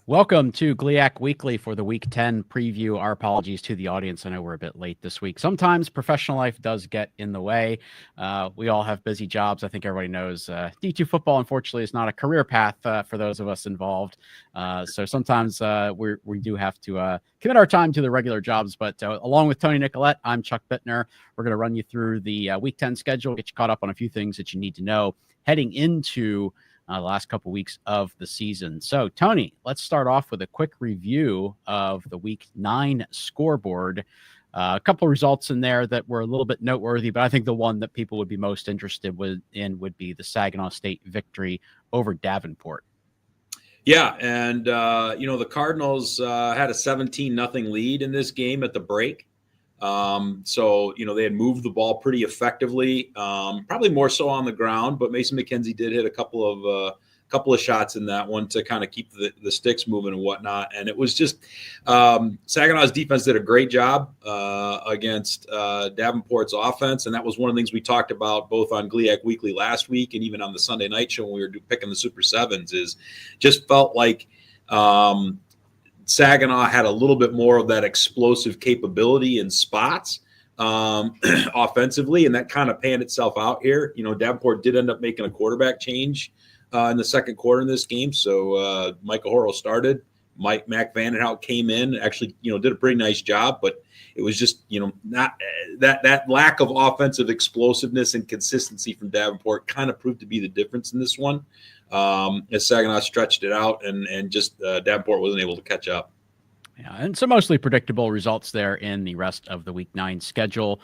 Welcome to GLIAC Weekly for the Week 10 preview. Our apologies to the audience. I know we're a bit late this week. Sometimes professional life does get in the way. We all have busy jobs. I think everybody knows D2 football, unfortunately, is not a career path for those of us involved. So sometimes we do have to commit our time to the regular jobs. But along with Tony Nicolette, I'm Chuck Bittner. We're going to run you through the Week 10 schedule, get you caught up on a few things that you need to know heading into the last couple weeks of the season. So, Tony, let's start off with a quick review of the Week 9 scoreboard. A couple of results in there that were a little bit noteworthy, but I think the one that people would be most interested in would be the Saginaw State victory over Davenport. Yeah, and, the Cardinals had a 17-0 lead in this game at the break. So they had moved the ball pretty effectively, probably more so on the ground, but Mason McKenzie did hit a couple of shots in that one to kind of keep the sticks moving and whatnot. And it was just Saginaw's defense did a great job against Davenport's offense. And that was one of the things we talked about both on GLIAC Weekly last week and even on the Sunday night show when we were picking the Super Sevens, is just felt like Saginaw had a little bit more of that explosive capability in spots offensively, and that kind of panned itself out here. Davenport did end up making a quarterback change in the second quarter in this game. So Michael Horrell started. Mac Vandenhout came in, actually, did a pretty nice job, but it was just, not that lack of offensive explosiveness and consistency from Davenport kind of proved to be the difference in this one. As Saginaw stretched it out and just Davenport wasn't able to catch up. Yeah, and some mostly predictable results there in the rest of the Week 9 schedule.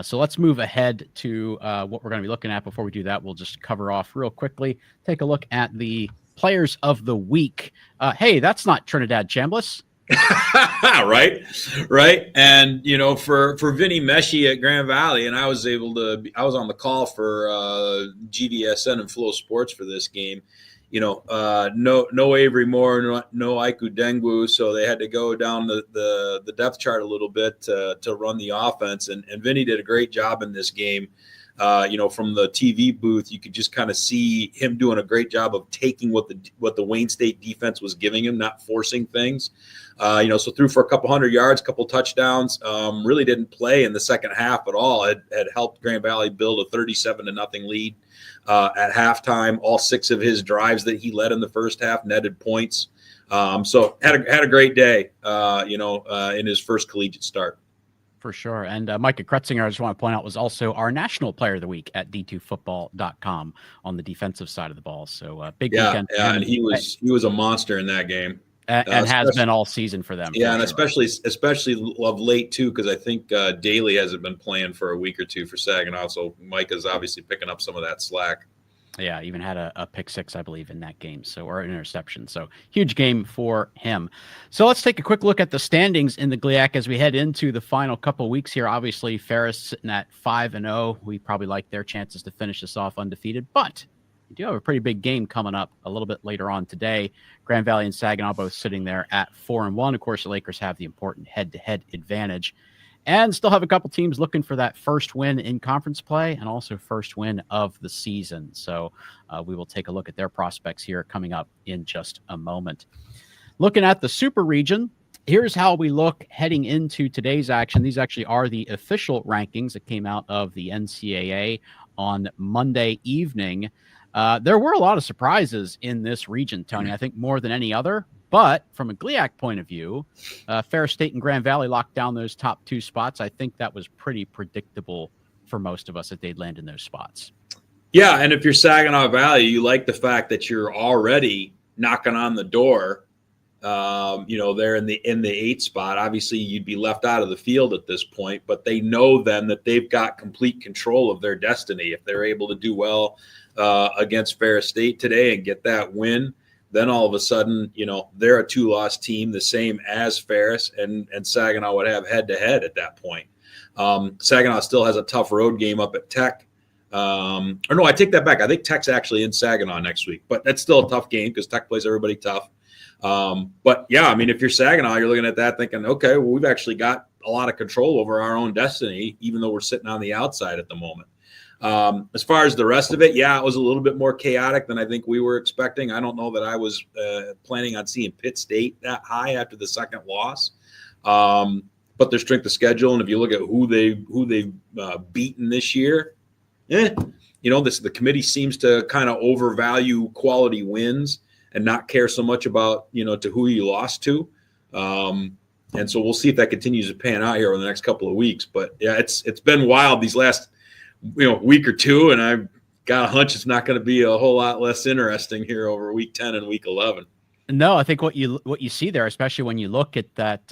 So let's move ahead to what we're going to be looking at. Before we do that, we'll just cover off real quickly. Take a look at the Players of the Week. Hey, that's not Trinidad Chambliss. Right. And, for Vinny Messi at Grand Valley, and I was on the call for GDSN and Flow Sports for this game. No Avery Moore, no Aiku Dengwu, so they had to go down the depth chart a little bit to run the offense. And Vinny did a great job in this game. From the TV booth, you could just kind of see him doing a great job of taking what the Wayne State defense was giving him, not forcing things. So threw for a couple hundred yards, a couple touchdowns. Really didn't play in the second half at all. Had helped Grand Valley build a 37-0 lead at halftime. All 6 of his drives that he led in the first half netted points. So had a great day. In his first collegiate start. For sure. And Micah Kretzinger, I just want to point out, was also our National Player of the Week at d2football.com on the defensive side of the ball. So big weekend. Yeah, and he was a monster in that game. And has been all season for them. Yeah, and sure. especially of late, too, because I think Daly hasn't been playing for a week or two for Saginaw. So Micah's obviously picking up some of that slack. Yeah, even had a pick 6, I believe, in that game, or an interception. So huge game for him. So let's take a quick look at the standings in the GLIAC as we head into the final couple weeks here. Obviously, Ferris sitting at 5-0. We probably like their chances to finish this off undefeated, but we do have a pretty big game coming up a little bit later on today. Grand Valley and Saginaw both sitting there at 4-1. Of course, the Lakers have the important head-to-head advantage. And still have a couple teams looking for that first win in conference play and also first win of the season. So we will take a look at their prospects here coming up in just a moment. Looking at the Super Region, here's how we look heading into today's action. These actually are the official rankings that came out of the NCAA on Monday evening. There were a lot of surprises in this region, Tony, I think more than any other. But from a GLIAC point of view, Ferris State and Grand Valley locked down those top 2 spots. I think that was pretty predictable for most of us that they'd land in those spots. Yeah, and if you're Saginaw Valley, you like the fact that you're already knocking on the door. They're in the 8th spot. Obviously, you'd be left out of the field at this point, but they know then that they've got complete control of their destiny. If they're able to do well against Ferris State today and get that win, then all of a sudden, they're a 2-loss team, the same as Ferris, and Saginaw would have head-to-head at that point. Saginaw still has a tough road game up at Tech. Or no, I take that back. I think Tech's actually in Saginaw next week, but that's still a tough game because Tech plays everybody tough. But yeah, I mean, if you're Saginaw, you're looking at that thinking, okay, well, we've actually got a lot of control over our own destiny, even though we're sitting on the outside at the moment. As far as the rest of it, yeah, it was a little bit more chaotic than I think we were expecting. I don't know that I was planning on seeing Pitt State that high after the second loss. But their strength of schedule, and if you look at who they've beaten this year, the committee seems to kind of overvalue quality wins and not care so much about to who you lost to. And so we'll see if that continues to pan out here over the next couple of weeks. But yeah, it's been wild these last week or two, and I've got a hunch it's not going to be a whole lot less interesting here over week 10 and week 11. No, I think what you see there, especially when you look at that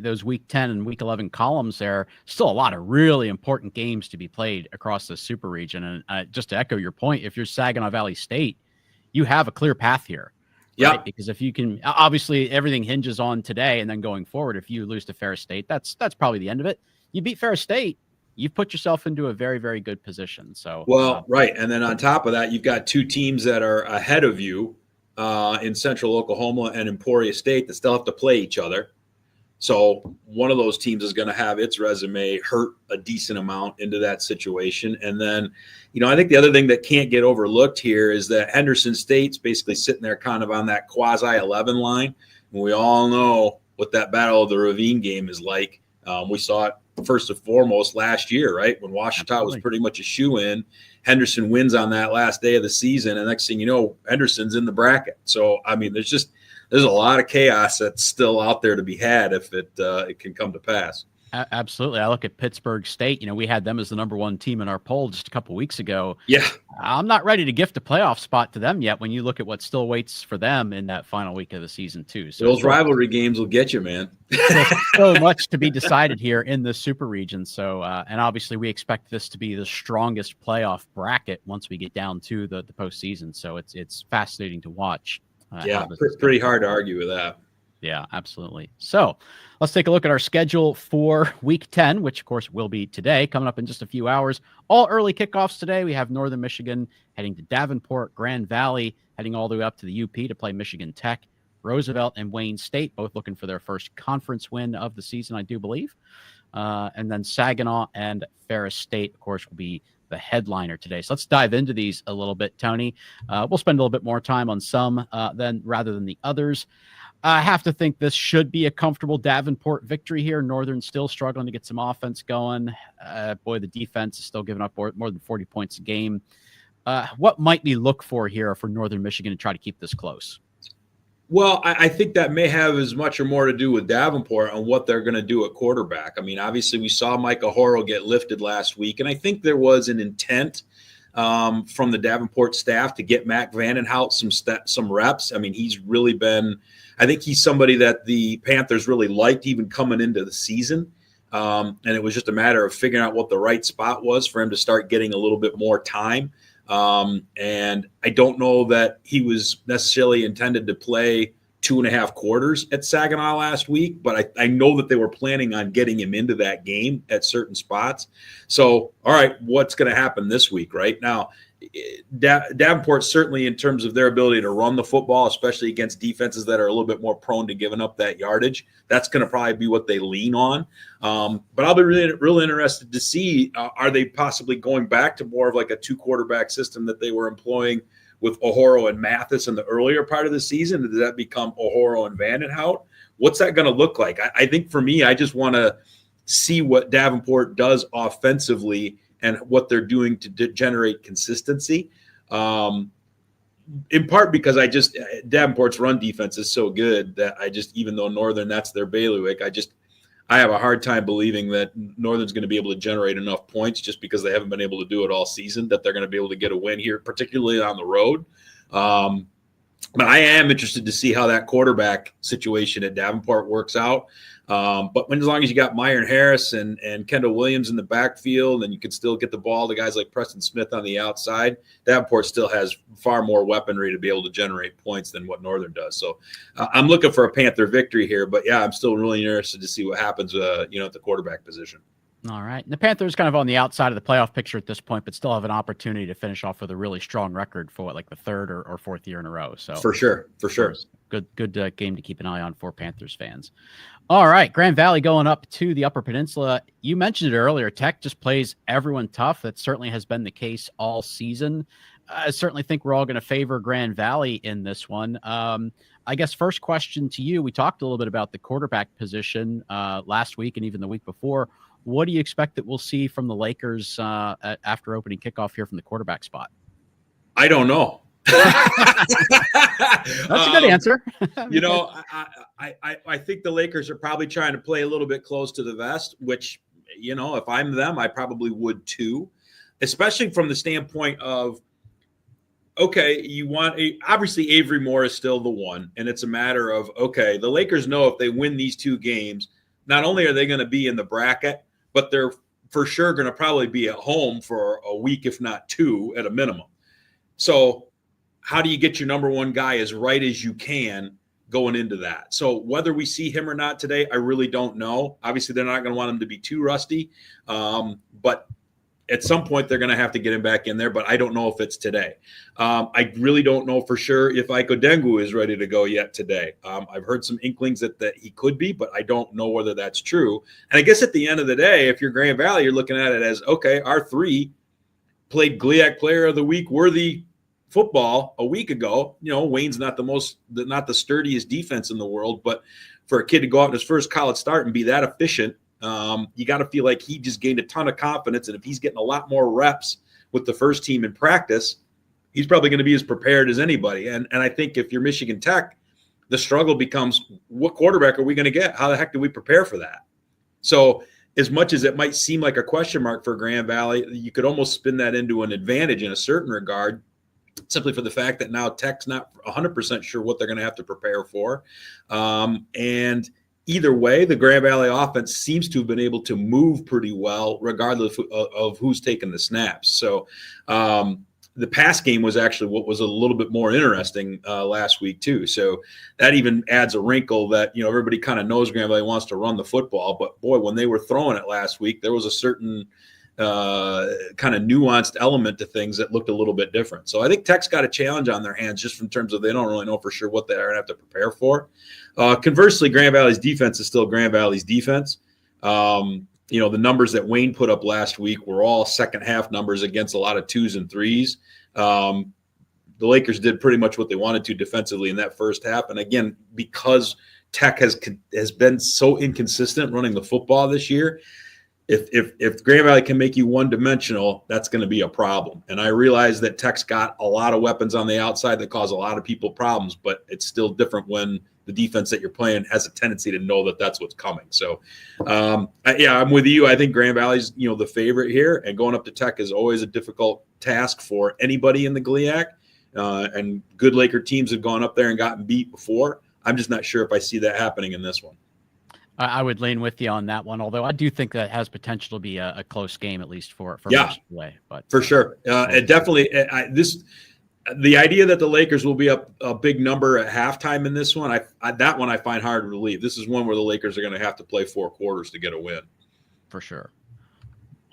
those week 10 and week 11 columns, there still a lot of really important games to be played across the super region. And just to echo your point, if you're Saginaw Valley State, you have a clear path here. Yeah, right? Because if you can, obviously everything hinges on today and then going forward. If you lose to Ferris State, that's probably the end of it. You beat Ferris State, you've put yourself into a very, very good position. So right, and then on top of that, you've got two teams that are ahead of you in Central Oklahoma and Emporia State that still have to play each other. So one of those teams is going to have its resume hurt a decent amount into that situation. And then, I think the other thing that can't get overlooked here is that Henderson State's basically sitting there kind of on that quasi 11 line. And we all know what that Battle of the Ravine game is like. We saw it first and foremost last year, right? When Washita was pretty much a shoe-in. Henderson wins on that last day of the season, and next thing you know, Henderson's in the bracket. So, I mean, there's a lot of chaos that's still out there to be had if it can come to pass. Absolutely. I look at Pittsburgh State. We had them as the number one team in our poll just a couple of weeks ago. Yeah. I'm not ready to gift a playoff spot to them yet when you look at what still waits for them in that final week of the season, too. So those rivalry games will get you, man. So much to be decided here in the super region. So, and obviously we expect this to be the strongest playoff bracket once we get down to the postseason. So it's fascinating to watch. Pretty hard to argue with that. Yeah, absolutely. So let's take a look at our schedule for week 10, which of course will be today, coming up in just a few hours. All early kickoffs today. We have Northern Michigan heading to Davenport, Grand Valley, heading all the way up to the UP to play Michigan Tech, Roosevelt and Wayne State, both looking for their first conference win of the season, I do believe. And then Saginaw and Ferris State, of course, will be the headliner today. So let's dive into these a little bit, Tony. We'll spend a little bit more time on some rather than the others. I have to think this should be a comfortable Davenport victory here. Northern still struggling to get some offense going. The defense is still giving up more than 40 points a game. What might we look for here for Northern Michigan to try to keep this close? Well, I think that may have as much or more to do with Davenport and what they're going to do at quarterback. I mean, obviously we saw Micah Horrell get lifted last week, and I think there was an intent from the Davenport staff to get Mac Vandenhout some reps. I mean, he's really been – I think he's somebody that the Panthers really liked even coming into the season. And it was just a matter of figuring out what the right spot was for him to start getting a little bit more time. And I don't know that he was necessarily intended to play 2.5 quarters at Saginaw last week, but I know that they were planning on getting him into that game at certain spots. So, all right, what's going to happen this week, right? Now, Davenport certainly in terms of their ability to run the football, especially against defenses that are a little bit more prone to giving up that yardage, that's going to probably be what they lean on. But I'll be really interested to see, are they possibly going back to more of like a 2-quarterback system that they were employing with O'Horo and Mathis in the earlier part of the season? Does that become O'Horo and Vandenhout? What's that going to look like? I think for me, I just want to see what Davenport does offensively and what they're doing to generate consistency. In part because Davenport's run defense is so good that even though Northern, that's their bailiwick, I have a hard time believing that Northern's going to be able to generate enough points just because they haven't been able to do it all season, that they're going to be able to get a win here, particularly on the road. But I am interested to see how that quarterback situation at Davenport works out. But as long as you got Myron Harris and Kendall Williams in the backfield, and you can still get the ball to guys like Preston Smith on the outside, Davenport still has far more weaponry to be able to generate points than what Northern does. So I'm looking for a Panther victory here. But, yeah, I'm still really interested to see what happens at the quarterback position. All right. And the Panthers kind of on the outside of the playoff picture at this point, but still have an opportunity to finish off with a really strong record for like the third or fourth year in a row. So for sure. Good good game to keep an eye on for Panthers fans. All right, Grand Valley going up to the Upper Peninsula. You mentioned it earlier. Tech just plays everyone tough. That certainly has been the case all season. I certainly think we're all going to favor Grand Valley in this one. I guess first question to you. We talked a little bit about the quarterback position last week and even the week before. What do you expect that we'll see from the Lakers after opening kickoff here from the quarterback spot? I don't know. That's a good answer. I think the Lakers are probably trying to play a little bit close to the vest, which, if I'm them, I probably would too, especially from the standpoint of, okay, obviously Avery Moore is still the one, and it's a matter of, okay, the Lakers know if they win these 2 games, not only are they going to be in the bracket, but they're for sure going to probably be at home for a week, if not 2 at a minimum. So how do you get your number 1 guy as right as you can going into that? So whether we see him or not today, I really don't know. Obviously, they're not going to want him to be too rusty, but at some point, they're going to have to get him back in there, but I don't know if it's today. I really don't know for sure if Iko Dengu is ready to go yet today. I've heard some inklings that he could be, but I don't know whether that's true. And I guess at the end of the day, if you're Grand Valley, you're looking at it as, okay, our 3 played GLIAC Player of the Week worthy football a week ago. Wayne's not the sturdiest defense in the world, but for a kid to go out in his first college start and be that efficient, you got to feel like he just gained a ton of confidence. And if he's getting a lot more reps with the first team in practice, he's probably going to be as prepared as anybody. And I think if you're Michigan Tech, the struggle becomes, what quarterback are we going to get? How the heck do we prepare for that? So as much as it might seem like a question mark for Grand Valley, you could almost spin that into an advantage in a certain regard, simply for the fact that now Tech's not 100% sure what they're going to have to prepare for. And either way, the Grand Valley offense seems to have been able to move pretty well, regardless of who's taking the snaps. So the pass game was actually what was a little bit more interesting last week too. So that even adds a wrinkle that, everybody kind of knows Grand Valley wants to run the football, but boy, when they were throwing it last week, there was a certain kind of nuanced element to things that looked a little bit different. So I think Tech's got a challenge on their hands just in terms of they don't really know for sure what they're going to have to prepare for. Conversely, Grand Valley's defense is still Grand Valley's defense. The numbers that Wayne put up last week were all second half numbers against a lot of 2s and 3s. The Lakers did pretty much what they wanted to defensively in that first half. And again, because Tech has been so inconsistent running the football this year, if Grand Valley can make you one-dimensional, that's going to be a problem. And I realize that Tech's got a lot of weapons on the outside that cause a lot of people problems, but it's still different when the defense that you're playing has a tendency to know that that's what's coming. So, I'm with you. I think Grand Valley's, the favorite here, and going up to Tech is always a difficult task for anybody in the GLIAC. And good Laker teams have gone up there and gotten beat before. I'm just not sure if I see that happening in this one. I would lean with you on that one, although I do think that has potential to be a close game, at least for most of the way. But for sure, it definitely the idea that the Lakers will be up a big number at halftime in this one, that one I find hard to believe. This is one where the Lakers are going to have to play 4 quarters to get a win. For sure.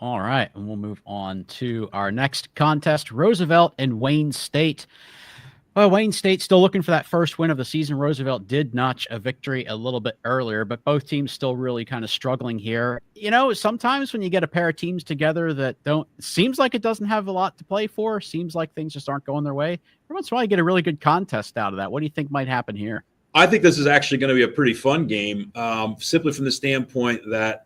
All right, and we'll move on to our next contest: Roosevelt and Wayne State. Well, Wayne State still looking for that first win of the season. Roosevelt did notch a victory a little bit earlier, but both teams still really kind of struggling here. Sometimes when you get a pair of teams together that seems like it doesn't have a lot to play for, seems like things just aren't going their way. Every once in a while you get a really good contest out of that. What do you think might happen here? I think this is actually going to be a pretty fun game, simply from the standpoint that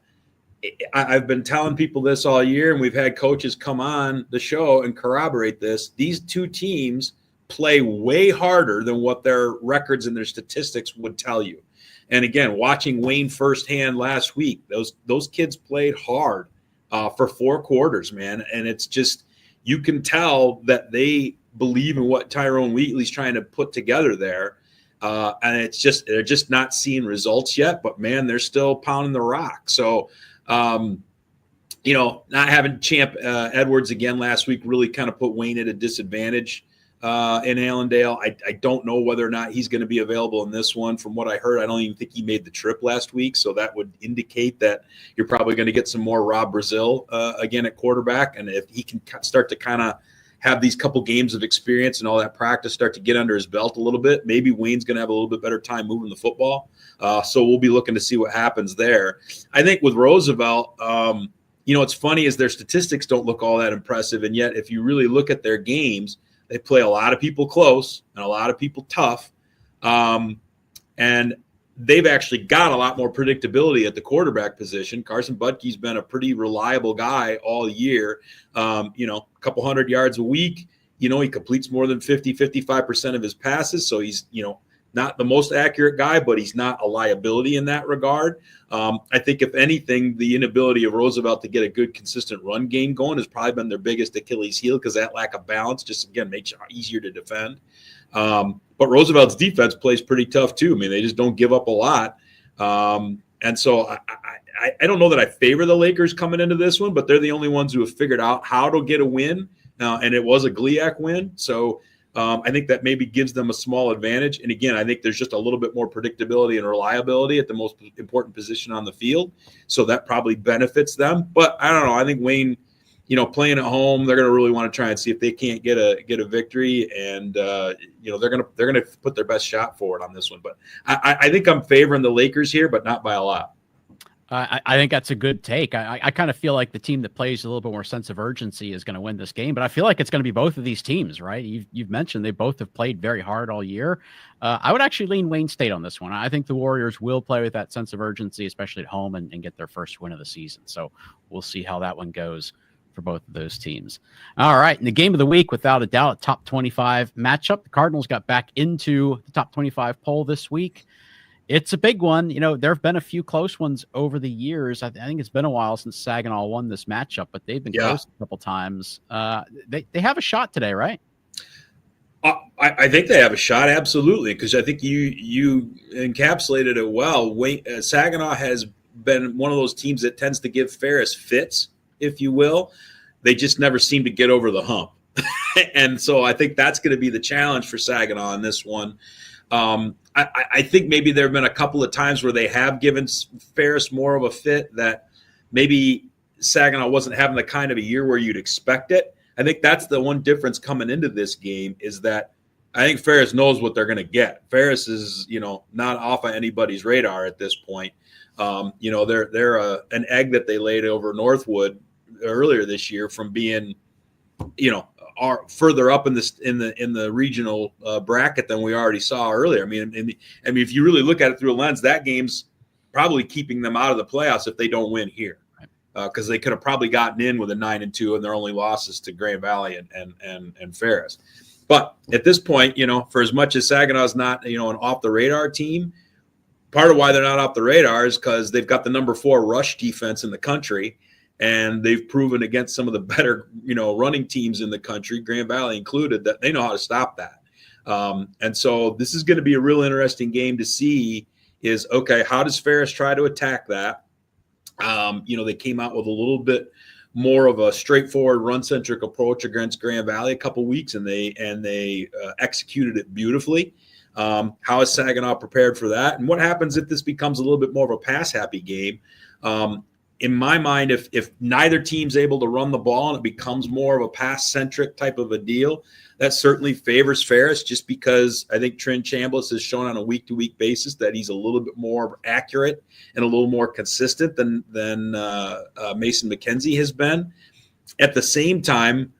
I've been telling people this all year, and we've had coaches come on the show and corroborate this. These 2 teams play way harder than what their records and their statistics would tell you. And again, watching Wayne firsthand last week, those kids played hard for 4 quarters, man. And it's just, you can tell that they believe in what Tyrone Wheatley's trying to put together there. And they're just not seeing results yet, but man, they're still pounding the rock. So, not having Champ Edwards again last week really kind of put Wayne at a disadvantage in Allendale. I don't know whether or not he's going to be available in this one. From what I heard, I don't even think he made the trip last week. So that would indicate that you're probably going to get some more Rob Brazil again at quarterback. And if he can start to kind of have these couple games of experience and all that practice start to get under his belt a little bit. Maybe Wayne's going to have a little bit better time moving the football. So we'll be looking to see what happens there. I think with Roosevelt, what's funny is their statistics don't look all that impressive. And yet, if you really look at their games, they play a lot of people close and a lot of people tough. And they've actually got a lot more predictability at the quarterback position. Carson Butke's been a pretty reliable guy all year. A couple hundred yards a week. He completes more than 55% of his passes. So he's, not the most accurate guy, but he's not a liability in that regard. I think if anything, the inability of Roosevelt to get a good, consistent run game going has probably been their biggest Achilles heel, because that lack of balance just, again, makes it easier to defend. But Roosevelt's defense plays pretty tough too. I mean, they just don't give up a lot. And so I don't know that I favor the Lakers coming into this one, but they're the only ones who have figured out how to get a win. And it was a GLIAC win. So I think that maybe gives them a small advantage. And again, I think there's just a little bit more predictability and reliability at the most important position on the field. So that probably benefits them. But I don't know. I think Wayne, playing at home, they're going to really want to try and see if they can't get a victory. And, they're going to put their best shot forward on this one. But I think I'm favoring the Lakers here, but not by a lot. I think that's a good take. I kind of feel like the team that plays a little bit more sense of urgency is going to win this game, but I feel like it's going to be both of these teams, right? You've mentioned they both have played very hard all year. I would actually lean Wayne State on this one. I think the Warriors will play with that sense of urgency, especially at home, and get their first win of the season. So we'll see how that one goes for both of those teams. All right. In the game of the week, without a doubt, top 25 matchup. The Cardinals got back into the top 25 poll this week. It's a big one. There have been a few close ones over the years. I think it's been a while since Saginaw won this matchup, but they've been close a couple times. They have a shot today, right? I think they have a shot, absolutely, because I think you encapsulated it well. Saginaw has been one of those teams that tends to give Ferris fits, if you will. They just never seem to get over the hump. And so I think that's going to be the challenge for Saginaw in this one. I think maybe there have been a couple of times where they have given Ferris more of a fit, that maybe Saginaw wasn't having the kind of a year where you'd expect it. I think that's the one difference coming into this game, is that I think Ferris knows what they're going to get. Ferris is, not off of anybody's radar at this point. They're an egg that they laid over Northwood earlier this year from being, are further up in the regional bracket than we already saw earlier. I mean, if you really look at it through a lens, that game's probably keeping them out of the playoffs if they don't win here, because they could have probably gotten in with a 9-2, and their only losses to Grand Valley and Ferris. But at this point, for as much as Saginaw's not an off the radar team, part of why they're not off the radar is because they've got the number 4 rush defense in the country. And they've proven against some of the better, running teams in the country, Grand Valley included, that they know how to stop that. And so this is going to be a real interesting game to see is, okay, how does Ferris try to attack that? They came out with a little bit more of a straightforward run-centric approach against Grand Valley a couple weeks, and they executed it beautifully. How is Saginaw prepared for that? And what happens if this becomes a little bit more of a pass-happy game? In my mind, if neither team's able to run the ball and it becomes more of a pass-centric type of a deal, that certainly favors Ferris, just because I think Trent Chambliss has shown on a week-to-week basis that he's a little bit more accurate and a little more consistent than Mason McKenzie has been. At the same time,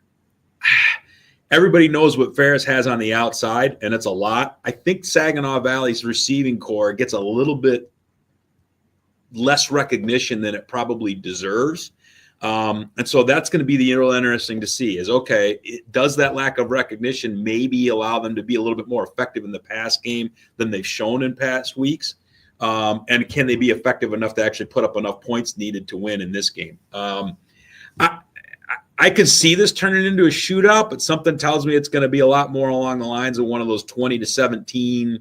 everybody knows what Ferris has on the outside, and it's a lot. I think Saginaw Valley's receiving core gets a little bit less recognition than it probably deserves. And so that's going to be the real interesting to see is, okay, does that lack of recognition maybe allow them to be a little bit more effective in the pass game than they've shown in past weeks? And can they be effective enough to actually put up enough points needed to win in this game? I could see this turning into a shootout, but something tells me it's going to be a lot more along the lines of one of those 20-17,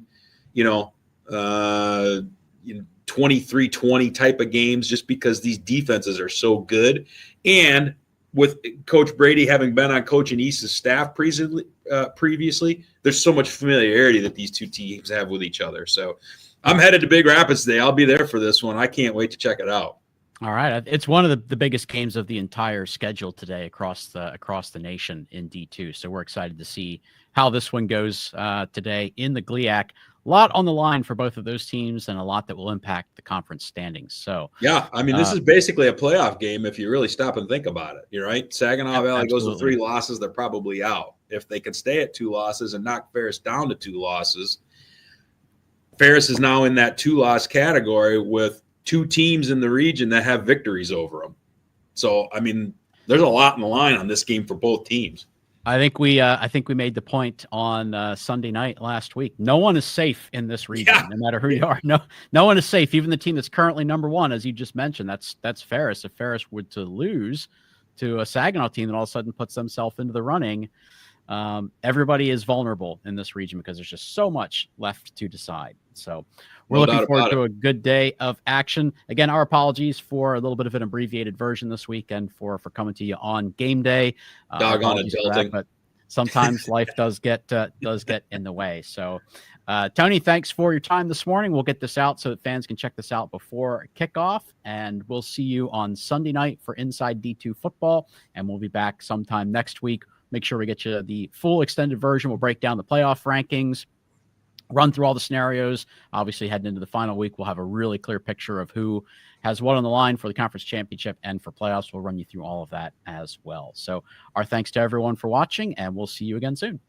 23-20 type of games, just because these defenses are so good. And with Coach Brady having been on Coach Anese's staff previously, there's so much familiarity that these two teams have with each other. So I'm headed to Big Rapids today. I'll be there for this one. I can't wait to check it out. All right, it's one of the biggest games of the entire schedule today across the nation in D2. So we're excited to see how this one goes today in the GLIAC. A lot on the line for both of those teams, and a lot that will impact the conference standings. So yeah, I mean, this is basically a playoff game if you really stop and think about it. You're right. Saginaw Valley goes to 3 losses, they're probably out. If they can stay at 2 losses and knock Ferris down to 2 losses, Ferris is now in that 2-loss category with 2 teams in the region that have victories over them. So, I mean, there's a lot in the line on this game for both teams. I think we made the point on Sunday night last week. No one is safe in this region, no matter who you are. No one is safe. Even the team that's currently number 1, as you just mentioned, that's Ferris. If Ferris were to lose to a Saginaw team that all of a sudden puts themselves into the running, everybody is vulnerable in this region because there's just so much left to decide. So we're looking forward to a good day of action. Again, our apologies for a little bit of an abbreviated version this week and for coming to you on game day. Doggone adulting. But sometimes life does get in the way. So Tony, thanks for your time this morning. We'll get this out so that fans can check this out before kickoff, and we'll see you on Sunday night for Inside D2 Football, and we'll be back sometime next week. Make sure we get you the full extended version. We'll break down the playoff rankings, run through all the scenarios. Obviously, heading into the final week, we'll have a really clear picture of who has what on the line for the conference championship and for playoffs. We'll run you through all of that as well. So our thanks to everyone for watching, and we'll see you again soon.